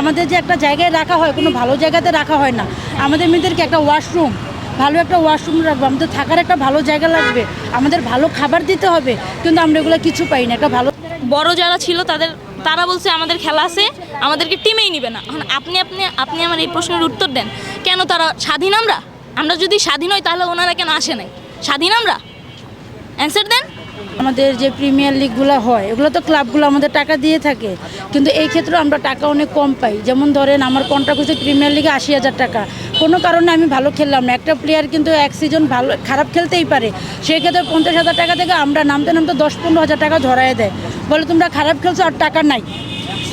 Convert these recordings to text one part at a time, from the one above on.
আমাদের যে একটা জায়গায় রাখা হয় কোনো ভালো জায়গাতে রাখা হয় না। আমাদের মেয়েদেরকে একটা ওয়াশরুম, ভালো একটা ওয়াশরুম রাখবো, আমাদের থাকার একটা ভালো জায়গা লাগবে, আমাদের ভালো খাবার দিতে হবে, কিন্তু আমরা এগুলো কিছু পাই না। একটা ভালো বড় যারা ছিল তারা বলছে আমাদের খেলা আছে, আমাদেরকে টিমেই নিবে না। এখন আপনি আমার এই প্রশ্নের উত্তর দেন, কেন তারা স্বাধীন? আমরা যদি স্বাধীন হই তাহলে ওনারা কেন আসে নাই? স্বাধীন আমরা, অ্যান্সার দেন। আমাদের যে প্রিমিয়ার লিগগুলো হয় এগুলো তো ক্লাবগুলো আমাদের টাকা দিয়ে থাকে, কিন্তু এই ক্ষেত্রে আমরা টাকা অনেক কম পাই। যেমন ধরেন আমার কন্ট্রাক্ট হচ্ছে প্রিমিয়ার লিগে ৮০,০০০ টাকা, কোনো কারণে আমি ভালো খেললাম না, একটা প্লেয়ার কিন্তু এক সিজন ভালো খারাপ খেলতেই পারে, সেক্ষেত্রে ৫০,০০০ টাকা থেকে আমরা নামতে ১০-১৫,০০০ টাকা ঝরায় দেয়, বলে তোমরা খারাপ খেলছো আর টাকা নাই।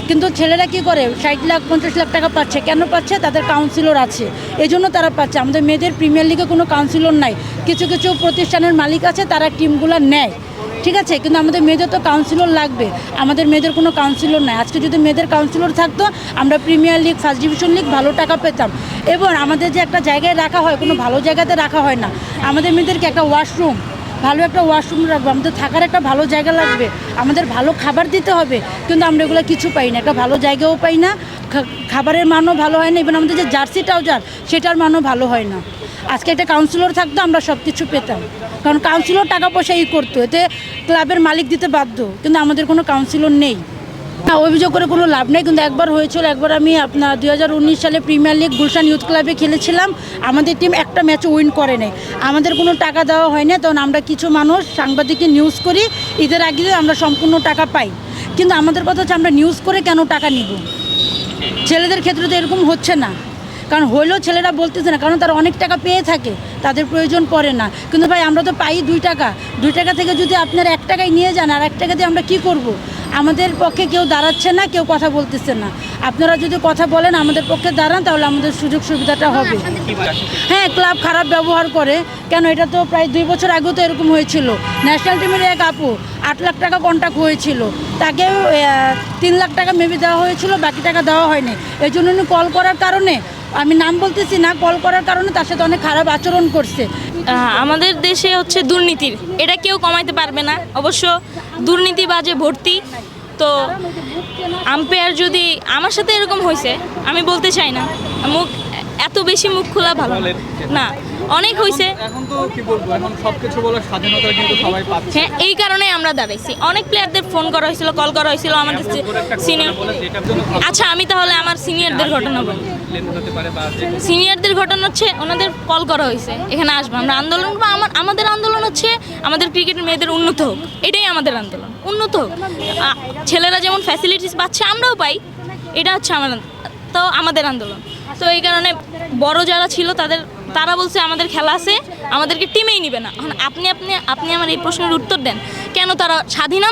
কিন্তু ছেলেরা কি করে ৬০ লাখ ৫০ লাখ টাকা পাচ্ছে, কেন পাচ্ছে? তাদের কাউন্সিলর আছে, এই জন্য তারা পাচ্ছে। আমাদের মেয়েদের প্রিমিয়ার লিগে কোনো কাউন্সিলর নাই, কিছু কিছু প্রতিষ্ঠানের মালিক আছে তারা টিমগুলো নেয়, ঠিক আছে, কিন্তু আমাদের মেয়েদের তো কাউন্সিলর লাগবে, আমাদের মেয়েদের কোনো কাউন্সিলর নাই। আজকে যদি মেয়েদের কাউন্সিলর থাকতো আমরা premier league, first division league ভালো টাকা পেতাম। এবং আমাদের যে একটা জায়গায় রাখা হয় কোনো ভালো জায়গাতে রাখা হয় না। আমাদের মেয়েদেরকে একটা ওয়াশরুম, ভালো একটা ওয়াশরুম রাখবো, আমাদের থাকার একটা ভালো জায়গা লাগবে, আমাদের ভালো খাবার দিতে হবে, কিন্তু আমরা এগুলো কিছু পাই না। একটা ভালো জায়গাও পাই না, খাবারের মানও ভালো হয় না, এবং আমাদের যে জার্সি ট্রাউজার সেটার মানও ভালো হয় না। আজকে একটা কাউন্সিলর থাকতো আমরা সব কিছু পেতাম, কারণ কাউন্সিলর টাকা পয়সা করতো, এতে ক্লাবের মালিক দিতে বাধ্য, কিন্তু আমাদের কোনো কাউন্সিলর নেই। না, অভিযোগ করে কোনো লাভ নেই, কিন্তু একবার হয়েছিল, একবার আমি আপনার ২০১৯ সালে প্রিমিয়ার লিগ গুলশান ইউথ ক্লাবে খেলেছিলাম, আমাদের টিম একটা ম্যাচও উইন করে নেই, আমাদের কোনো টাকা দেওয়া হয় না, তখন আমরা কিছু মানুষ সাংবাদিককে নিউজ করি, ঈদের আগে আমরা সম্পূর্ণ টাকা পাই, কিন্তু আমাদের কথা হচ্ছে আমরা নিউজ করে কেন টাকা নিব? ছেলেদের ক্ষেত্রে তো এরকম হচ্ছে না, কারণ হইলেও ছেলেরা বলতেছে না, কারণ তারা অনেক টাকা পেয়ে থাকে, তাদের প্রয়োজন পড়ে না। কিন্তু ভাই আমরা তো পাই ২ টাকা, ২ টাকা থেকে যদি আপনারা ১ টাকায় নিয়ে যান, আর ১ টাকা দিয়ে আমরা কি করব? আমাদের পক্ষে কেউ দাঁড়াচ্ছে না, কেউ কথা বলতেছে না। আপনারা যদি কথা বলেন আমাদের পক্ষে দাঁড়ান, তাহলে আমাদের সুযোগ সুবিধাটা হবে। হ্যাঁ, ক্লাব খারাপ ব্যবহার করে, কেন এটা তো প্রায় ২ বছর আগেও তো এরকম হয়েছিল। ন্যাশনাল টিমের এক আপু ৮ লাখ টাকা কন্ট্রাক্ট হয়েছিল, তাকে ৩ লাখ টাকা মেবি দেওয়া হয়েছিল, বাকি টাকা দেওয়া হয়নি। এই জন্য উনি কল করার কারণে, আমি নাম বলতেছি না, কল করার কারণে তার সাথে অনেক খারাপ আচরণ করছে। আমাদের দেশে হচ্ছে দুর্নীতির, এটা কেউ কমাইতে পারবে না। অবশ্য দুর্নীতিবাজে ভর্তি। তো আম্পায়ার যদি আমার সাথে এরকম হয়েছে, আমি বলতে চাই না, এত বেশি মুখ খোলা ভালো না, অনেক হয়েছে। এখন তো কি বলবো, এখন সবকিছু বলার স্বাধীনতা কিন্তু সবাই পাচ্ছে। হ্যাঁ, এই কারণে আমরা দাঁড়াইছি। অনেক প্লেয়ারদের ফোন করা হয়েছিল, কল করা হয়েছিল আমাদের সিনিয়র। আচ্ছা, আমি তাহলে আমার সিনিয়রদের ঘটনা বলি। সিনিয়রদের ঘটনা হচ্ছে ওনাদের কল করা হয়েছে, এখানে আসবো, আমরা আন্দোলন করবো। আমাদের আন্দোলন হচ্ছে আমাদের ক্রিকেটের মেয়েদের উন্নত হোক, এটাই আমাদের আন্দোলন, উন্নত হোক। ছেলেরা যেমন ফ্যাসিলিটিস পাচ্ছে আমরাও পাই, এটা হচ্ছে আমাদের আন্দোলন। তো এই কারণে বড় যারা ছিল তারা বলছে আমাদের খেলা আছে, আমাদেরকে টিমেই নিবে না। এখন আপনি আমার এই প্রশ্নের উত্তর দেন, কেন তারা স্বাধীন?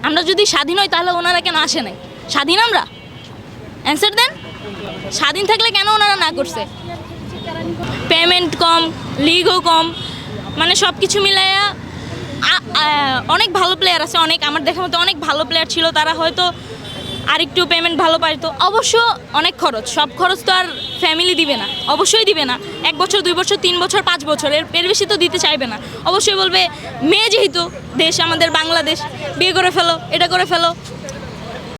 আমরা যদি স্বাধীন হই তাহলে ওনারা কেন আসে নাই? স্বাধীন আমরা, অ্যান্সার দেন। স্বাধীন থাকলে কেন ওনারা না করছে? পেমেন্ট কম, লিগও কম, মানে সব কিছু মিলাইয়া অনেক ভালো প্লেয়ার আছে, অনেক আমার দেখার মতো অনেক ভালো প্লেয়ার ছিল, তারা হয়তো আরেকটু পেমেন্ট ভালো পাইতো। অবশ্য অনেক খরচ, সব খরচ তো আর ফ্যামিলি দিবে না, অবশ্যই দিবে না। 1 বছর 2 বছর 3 বছর 5 বছর এর বেশি তো দিতে চাইবে না। অবশ্যই বলবে মেয়ে যেহেতু, দেশ আমাদের বাংলাদেশ, বিয়ে করে ফেলো, এটা করে ফেলো,